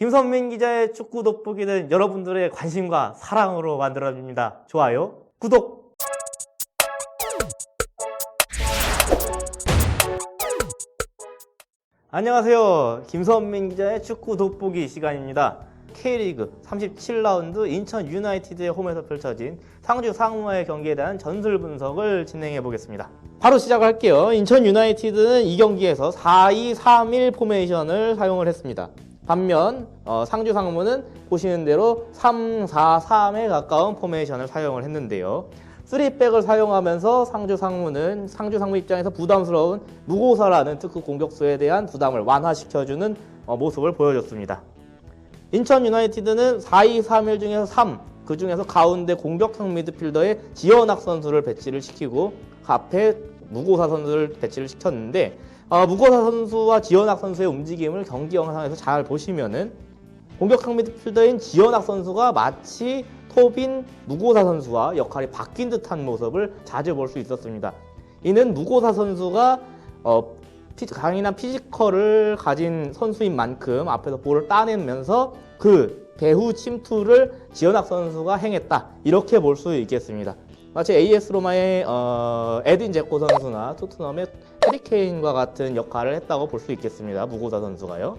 김선민 기자의 축구 돋보기는 여러분들의 관심과 사랑으로 만들어집니다. 좋아요, 구독! 안녕하세요. 김선민 기자의 축구 돋보기 시간입니다. K리그 37라운드 인천 유나이티드의 홈에서 펼쳐진 상주 상무와의 경기에 대한 전술 분석을 진행해 보겠습니다. 바로 시작할게요. 인천 유나이티드는 이 경기에서 4-2-3-1 포메이션을 사용을 했습니다. 반면 상주 상무는 보시는 대로 3-4-3에 가까운 포메이션을 사용을 했는데요. 3백을 사용하면서 상주 상무 입장에서 부담스러운 무고사라는 특급 공격수에 대한 부담을 완화시켜주는 모습을 보여줬습니다. 인천 유나이티드는 4-2-3-1 중에서 3, 그 중에서 가운데 공격형 미드필더에 지현학 선수를 배치를 시키고 앞에 무고사 선수를 배치를 시켰는데 무고사 선수와 지현학 선수의 움직임을 경기 영상에서 잘 보시면은 공격형 미드필더인 지현학 선수가 마치 토빈 무고사 선수와 역할이 바뀐 듯한 모습을 자주 볼 수 있었습니다. 이는 무고사 선수가 강인한 피지컬을 가진 선수인 만큼 앞에서 볼을 따내면서 그 배후 침투를 지현학 선수가 행했다, 이렇게 볼 수 있겠습니다. 마치 AS 로마의 에딘 제코 선수나 토트넘의 해리 케인과 같은 역할을 했다고 볼 수 있겠습니다. 무고사 선수가요.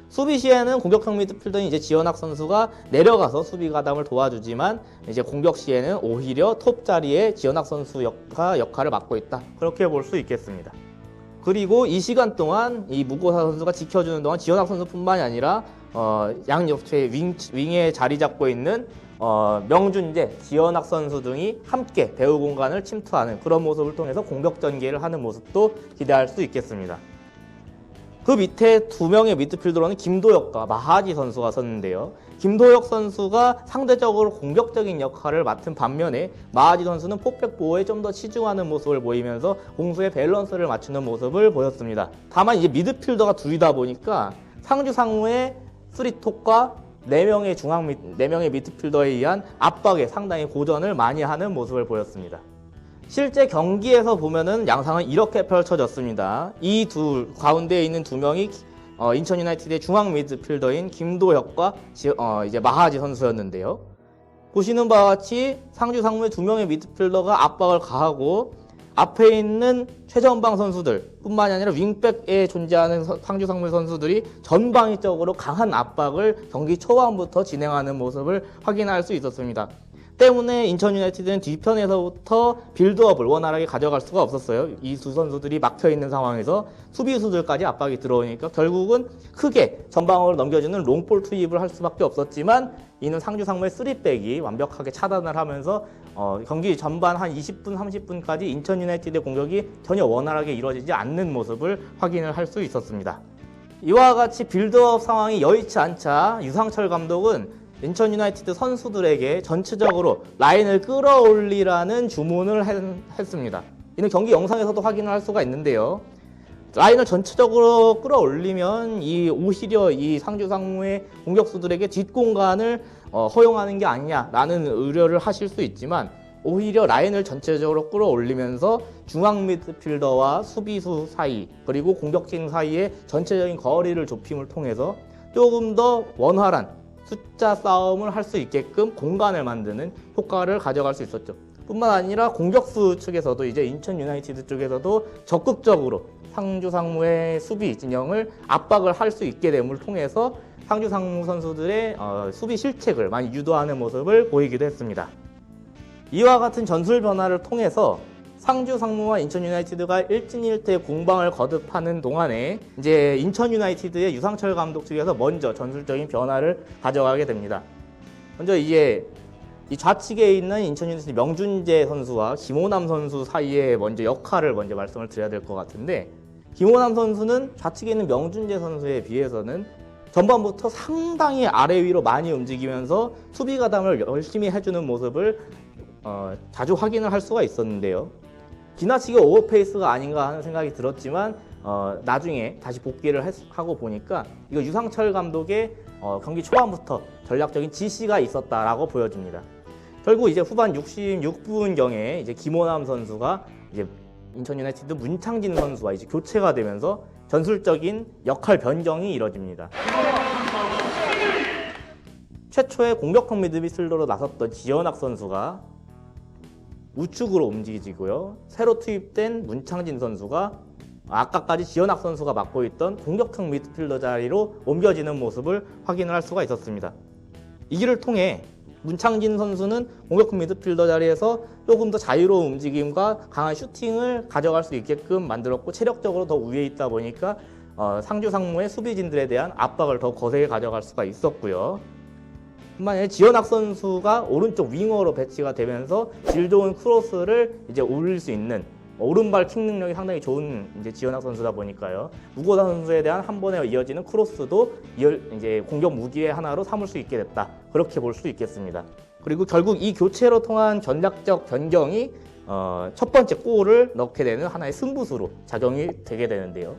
수비 시에는 공격형 미드필더인 이제 지현학 선수가 내려가서 수비 가담을 도와주지만 이제 공격 시에는 오히려 톱 자리에 지현학 선수 역할을 맡고 있다, 그렇게 볼 수 있겠습니다. 그리고 이 시간 동안 이 무고사 선수가 지켜주는 동안 지현학 선수뿐만이 아니라 양옆에 윙에 자리 잡고 있는 명준재, 지현학 선수 등이 함께 배후 공간을 침투하는 그런 모습을 통해서 공격 전개를 하는 모습도 기대할 수 있겠습니다. 그 밑에 두 명의 미드필더로는 김도혁과 마하지 선수가 섰는데요. 김도혁 선수가 상대적으로 공격적인 역할을 맡은 반면에 마하지 선수는 포백 보호에 좀 더 치중하는 모습을 보이면서 공수의 밸런스를 맞추는 모습을 보였습니다. 다만 이제 미드필더가 둘이다 보니까 상주 상무의 3톱과 4명의 미드필더에 의한 압박에 상당히 고전을 많이 하는 모습을 보였습니다. 실제 경기에서 보면은 양상은 이렇게 펼쳐졌습니다. 이 가운데에 있는 두 명이 인천 유나이티드의 중앙 미드필더인 김도혁과 이제 마하지 선수였는데요. 보시는 바와 같이 상주 상무의 두 명의 미드필더가 압박을 가하고 앞에 있는 최전방 선수들 뿐만이 아니라 윙백에 존재하는 상주 상무 선수들이 전방위적으로 강한 압박을 경기 초반부터 진행하는 모습을 확인할 수 있었습니다. 때문에 인천 유나이티드는 뒤편에서부터 빌드업을 원활하게 가져갈 수가 없었어요. 이 두 선수들이 막혀있는 상황에서 수비수들까지 압박이 들어오니까 결국은 크게 전방으로 넘겨주는 롱볼 투입을 할 수밖에 없었지만 이는 상주 상무의 3백이 완벽하게 차단을 하면서 경기 전반 한 20분, 30분까지 인천 유나이티드의 공격이 전혀 원활하게 이루어지지 않는 모습을 확인을 할 수 있었습니다. 이와 같이 빌드업 상황이 여의치 않자 유상철 감독은 인천 유나이티드 선수들에게 전체적으로 라인을 끌어올리라는 주문을 했습니다. 이는 경기 영상에서도 확인을 할 수가 있는데요. 라인을 전체적으로 끌어올리면 오히려 이 상주 상무의 공격수들에게 뒷공간을 허용하는 게 아니냐라는 의뢰를 하실 수 있지만 오히려 라인을 전체적으로 끌어올리면서 중앙 미드필더와 수비수 사이 그리고 공격진 사이의 전체적인 거리를 좁힘을 통해서 조금 더 원활한 숫자 싸움을 할 수 있게끔 공간을 만드는 효과를 가져갈 수 있었죠. 뿐만 아니라 공격수 측에서도 이제 인천 유나이티드 쪽에서도 적극적으로 상주 상무의 수비 진영을 압박을 할 수 있게 됨을 통해서 상주 상무 선수들의 수비 실책을 많이 유도하는 모습을 보이기도 했습니다. 이와 같은 전술 변화를 통해서 상주 상무와 인천 유나이티드가 1진1퇴 공방을 거듭하는 동안에 이제 인천 유나이티드의 유상철 감독 측에서 먼저 전술적인 변화를 가져가게 됩니다. 먼저 이제 이 좌측에 있는 인천 유나이티드 명준재 선수와 김호남 선수 사이에 먼저 역할을 먼저 말씀을 드려야 될 것 같은데, 김호남 선수는 좌측에 있는 명준재 선수에 비해서는 전반부터 상당히 아래 위로 많이 움직이면서 수비 가담을 열심히 해주는 모습을 자주 확인을 할 수가 있었는데요. 지나치게 오버페이스가 아닌가 하는 생각이 들었지만 나중에 다시 복귀를 하고 보니까 이거 유상철 감독의 경기 초반부터 전략적인 지시가 있었다라고 보여집니다. 결국 이제 후반 66분경에 이제 김호남 선수가 이제 인천 유나이티드 문창진 선수와 이제 교체가 되면서 전술적인 역할 변경이 이뤄집니다. 최초의 공격형 미드필더로 나섰던 지현학 선수가 우측으로 움직이고요. 새로 투입된 문창진 선수가 아까까지 지현학 선수가 맡고 있던 공격형 미드필더 자리로 옮겨지는 모습을 확인을 할 수가 있었습니다. 이 길을 통해 문창진 선수는 공격형 미드필더 자리에서 조금 더 자유로운 움직임과 강한 슈팅을 가져갈 수 있게끔 만들었고, 체력적으로 더 우위에 있다 보니까 상주 상무의 수비진들에 대한 압박을 더 거세게 가져갈 수가 있었고요. 뿐만 아니라 지현학 선수가 오른쪽 윙어로 배치가 되면서 질 좋은 크로스를 이제 올릴 수 있는 오른발 킥 능력이 상당히 좋은 이제 지현학 선수다 보니까요. 무고사 선수에 대한 한 번에 이어지는 크로스도 이제 공격 무기의 하나로 삼을 수 있게 됐다. 그렇게 볼 수 있겠습니다. 그리고 결국 이 교체로 통한 전략적 변경이 첫 번째 골을 넣게 되는 하나의 승부수로 작용이 되게 되는데요.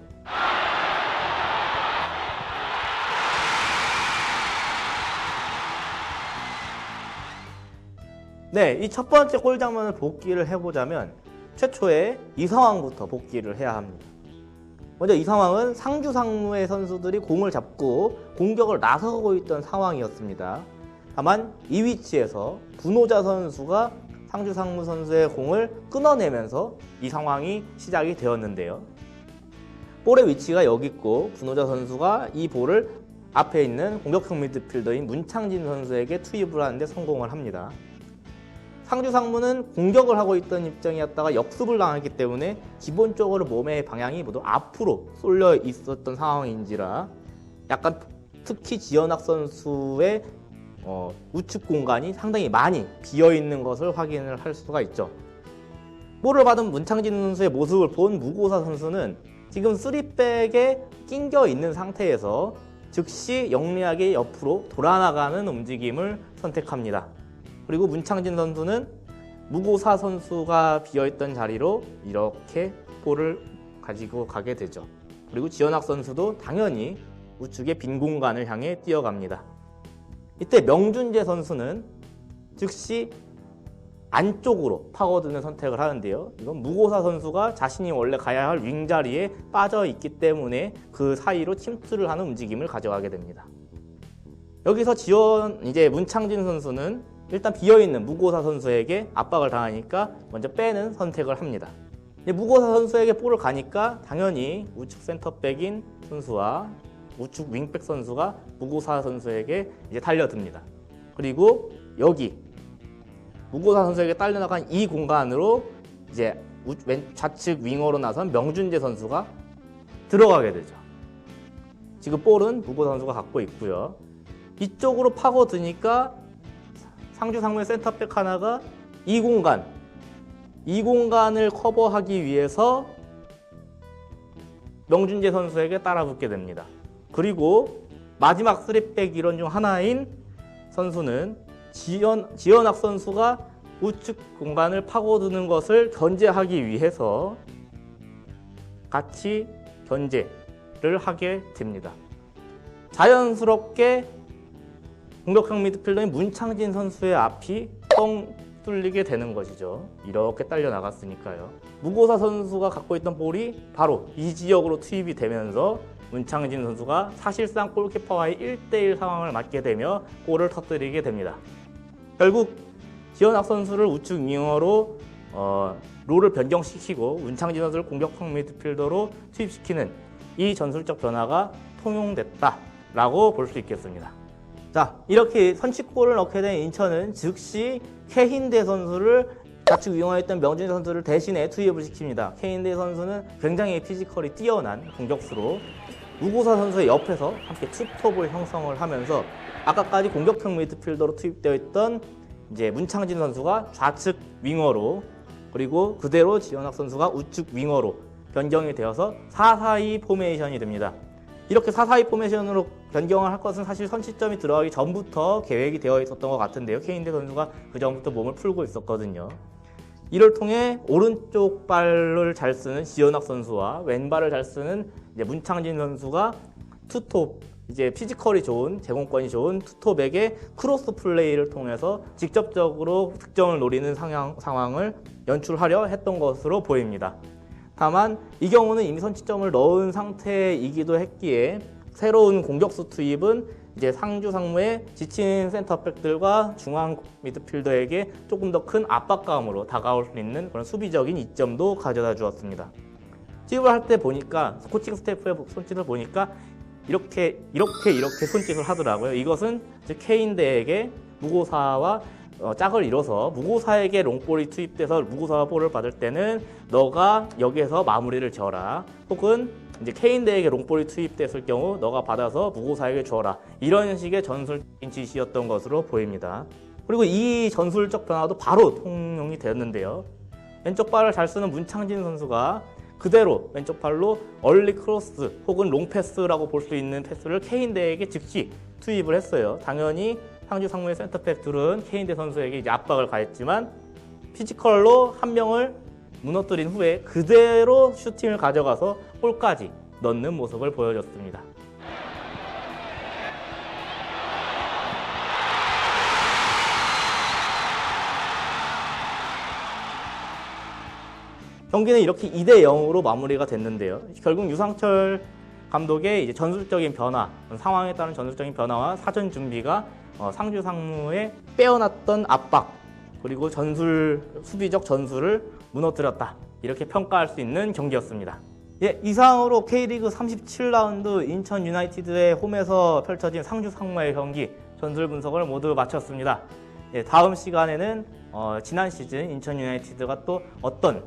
네, 이 첫 번째 골 장면을 복기를 해보자면 최초에 이 상황부터 복기를 해야 합니다. 먼저 이 상황은 상주 상무의 선수들이 공을 잡고 공격을 나서고 있던 상황이었습니다. 다만 이 위치에서 분호자 선수가 상주 상무 선수의 공을 끊어내면서 이 상황이 시작이 되었는데요. 볼의 위치가 여기 있고 분호자 선수가 이 볼을 앞에 있는 공격형 미드필더인 문창진 선수에게 투입을 하는데 성공을 합니다. 상주 상무는 공격을 하고 있던 입장이었다가 역습을 당했기 때문에 기본적으로 몸의 방향이 모두 앞으로 쏠려 있었던 상황인지라 약간 특히 지현학 선수의 우측 공간이 상당히 많이 비어있는 것을 확인을 할 수가 있죠. 볼을 받은 문창진 선수의 모습을 본 무고사 선수는 지금 3백에 낑겨 있는 상태에서 즉시 영리하게 옆으로 돌아나가는 움직임을 선택합니다. 그리고 문창진 선수는 무고사 선수가 비어있던 자리로 이렇게 볼을 가지고 가게 되죠. 그리고 지현학 선수도 당연히 우측의 빈 공간을 향해 뛰어갑니다. 이때 명준재 선수는 즉시 안쪽으로 파고드는 선택을 하는데요. 이건 무고사 선수가 자신이 원래 가야 할 윙 자리에 빠져 있기 때문에 그 사이로 침투를 하는 움직임을 가져가게 됩니다. 여기서 이제 문창진 선수는 일단 비어있는 무고사 선수에게 압박을 당하니까 먼저 빼는 선택을 합니다. 무고사 선수에게 볼을 가니까 당연히 우측 센터백인 선수와 우측 윙백 선수가 무고사 선수에게 이제 달려듭니다. 그리고 여기 무고사 선수에게 딸려나간 이 공간으로 이제 좌측 윙어로 나선 명준재 선수가 들어가게 되죠. 지금 볼은 무고사 선수가 갖고 있고요. 이쪽으로 파고드니까 상주 상무의 센터백 하나가 이 공간을 커버하기 위해서 명준재 선수에게 따라붙게 됩니다. 그리고 마지막 3백 일원 중 하나인 선수는 지현학 선수가 우측 공간을 파고드는 것을 견제하기 위해서 같이 견제를 하게 됩니다. 자연스럽게 공격형 미드필더인 문창진 선수의 앞이 뻥 뚫리게 되는 것이죠. 이렇게 딸려 나갔으니까요. 무고사 선수가 갖고 있던 볼이 바로 이 지역으로 투입이 되면서 문창진 선수가 사실상 골키퍼와의 1대1 상황을 맞게 되며 골을 터뜨리게 됩니다. 결국 지현학 선수를 우측 윙어로 롤을 변경시키고 문창진 선수를 공격형 미드필더로 투입시키는 이 전술적 변화가 통용됐다라고 볼 수 있겠습니다. 자, 이렇게 선취골을 넣게 된 인천은 즉시 케힌대 선수를 좌측 윙어였던 명준재 선수를 대신에 투입을 시킵니다. 케힌대 선수는 굉장히 피지컬이 뛰어난 공격수로 무고사 선수의 옆에서 함께 투톱을 형성을 하면서 아까까지 공격형 미드필더로 투입되어 있던 이제 문창진 선수가 좌측 윙어로, 그리고 그대로 지현학 선수가 우측 윙어로 변경이 되어서 4-4-2 포메이션이 됩니다. 이렇게 4-4-2 포메이션으로 변경을 할 것은 사실 선취점이 들어가기 전부터 계획이 되어 있었던 것 같은데요. 케인대 선수가 그 전부터 몸을 풀고 있었거든요. 이를 통해 오른쪽 발을 잘 쓰는 지현학 선수와 왼발을 잘 쓰는 이제 문창진 선수가 투톱, 이제 피지컬이 좋은, 제공권이 좋은 투톱에게 크로스 플레이를 통해서 직접적으로 득점을 노리는 상황을 연출하려 했던 것으로 보입니다. 다만 이 경우는 이미 선취점을 넣은 상태이기도 했기에 새로운 공격수 투입은 이제 상주 상무의 지친 센터백들과 중앙 미드필더에게 조금 더 큰 압박감으로 다가올 수 있는 그런 수비적인 이점도 가져다 주었습니다. 투입을 할 때 보니까 코칭 스태프의 손짓을 보니까 이렇게 손짓을 하더라고요. 이것은 케인대에게 무고사와 짝을 이뤄서 무고사에게 롱볼이 투입돼서 무고사가 볼을 받을 때는 너가 여기에서 마무리를 지어라. 혹은 이제 케인대에게 롱볼이 투입됐을 경우 너가 받아서 무고사에게 줘라. 이런 식의 전술적인 지시였던 것으로 보입니다. 그리고 이 전술적 변화도 바로 통용이 되었는데요. 왼쪽 발을 잘 쓰는 문창진 선수가 그대로 왼쪽 팔로 얼리 크로스 혹은 롱 패스라고 볼 수 있는 패스를 케인대에게 즉시 투입을 했어요. 당연히 상주 상무의 센터백 둘은 케인대 선수에게 이제 압박을 가했지만 피지컬로 한 명을 무너뜨린 후에 그대로 슈팅을 가져가서 골까지 넣는 모습을 보여줬습니다. 경기는 이렇게 2대 0으로 마무리가 됐는데요. 결국 유상철 감독의 이제 전술적인 변화, 상황에 따른 전술적인 변화와 사전 준비가 상주 상무의 빼어났던 압박 그리고 수비적 전술을 무너뜨렸다. 이렇게 평가할 수 있는 경기였습니다. 예, 이상으로 K리그 37라운드 인천 유나이티드의 홈에서 펼쳐진 상주 상무의 경기 전술 분석을 모두 마쳤습니다. 예, 다음 시간에는 지난 시즌 인천 유나이티드가 또 어떤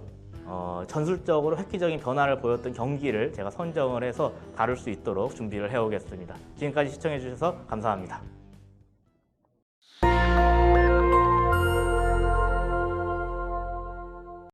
전술적으로 획기적인 변화를 보였던 경기를 제가 선정을 해서 다룰 수 있도록 준비를 해오겠습니다. 지금까지 시청해 주셔서 감사합니다.